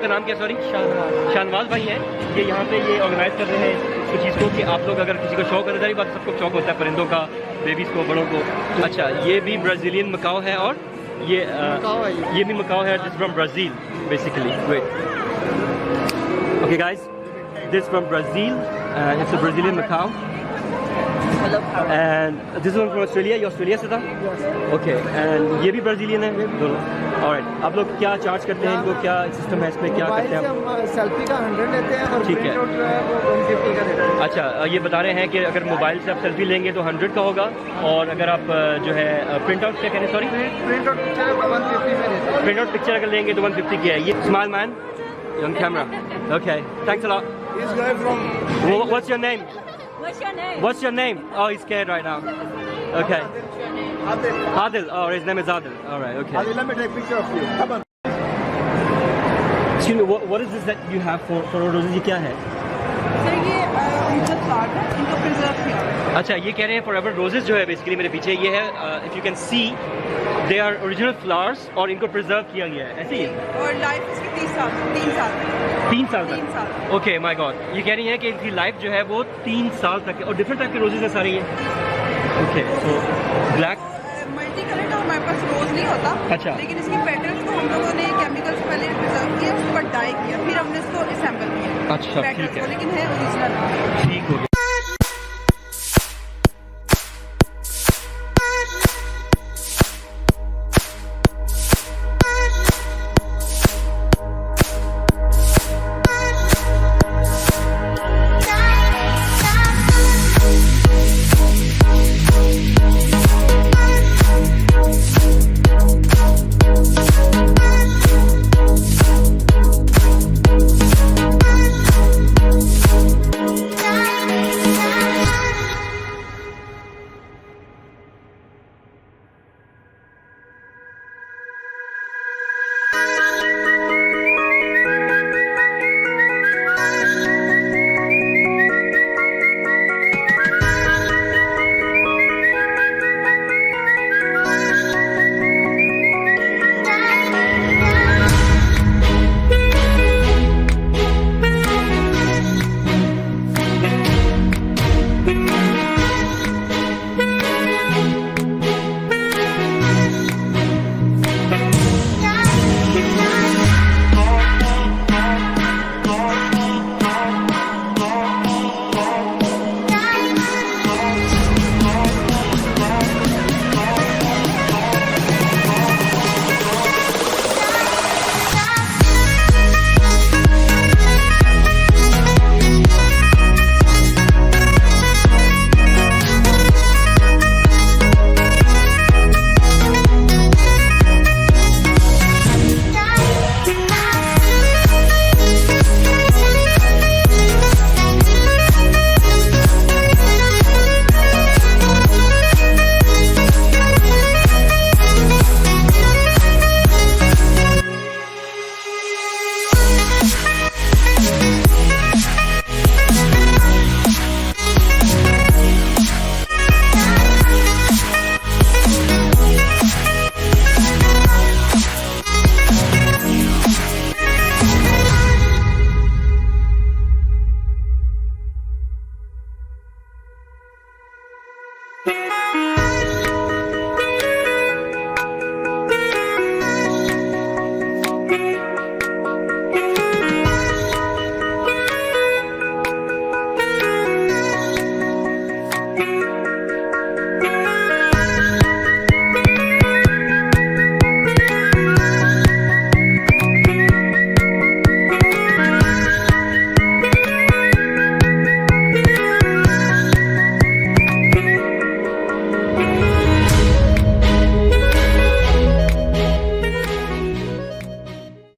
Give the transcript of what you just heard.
आपका नाम क्या? सॉरी, शानवाज भाई हैं। ये यहाँ पे ये ऑर्गेनाइज कर रहे हैं इस चीज़ को कि आप लोग अगर किसी को शौक है, बात सबको शौक होता है परिंदों का, बेबीज़ को, बड़ों को। अच्छा, ये भी ब्राज़ीलियन मकाओ है और ये भी मकाओ है, this from Brazil basically. Wait, okay guys, this from Brazil, it's a Brazilian macaw and this one from Australia. ये ऑस्ट्रेलिया से था? ओके, एंड ये भी ब्राज़ीलियन है दोनों। ऑलराइट, आप लोग क्या चार्ज करते हैं इनको, क्या सिस्टम है इसमें, क्या करते हैं? हम सेल्फी का 100 लेते हैं और ठीक है, प्रिंट आउट जो है वो 150 का देते हैं। अच्छा, ये बता रहे हैं कि अगर मोबाइल से आप सेल्फी लेंगे तो 100 का होगा, और अगर आप जो है प्रिंट आउट, क्या कह रहे हैं, सॉरी, प्रिंट आउट पिक्चर 150 में देते हैं। प्रिंट आउट पिक्चर अगर लेंगे तो 150 की है। ये smile man on camera. Okay, thanks a lot. This guy from What's your name? What's your name? What's your name? Oh, he's scared right now. Okay. Adil. Oh, his name is Adil. All right. Okay. Adil, let me take a picture of you. Come on. Excuse me. What is this that you have for roses? ये क्या है? Sir ये इनका plant है, इनको preserve किया है। अच्छा, ये कह रहे हैं फॉरएवर रोजेस जो है बेसिकली मेरे पीछे ये है, if you can see they are original flowers और इनको प्रिजर्व किया गया है, ऐसे ही है। और लाइफ इसकी 3 साल 3 साल तीन तक? साल। ओके, माय गॉड, ये कह रही है कि इनकी लाइफ जो है वो 3 साल तक है, और डिफरेंट टाइप के रोजेस है सारे ये। Okay, so black multi colour का हमारे पास रोज नहीं होता। अच्छा। लेकिन इसकी पेटल्स को हम लोगों ने केमिकल से पहले प्रिजर्व किया, उसके बाद डाई किया, फिर हमने इसको असेंबल किया। अच्छा, ठीक पेटल्स है, को, लेकिन है ओरिजिनल। ठीक हो गया। Thank you.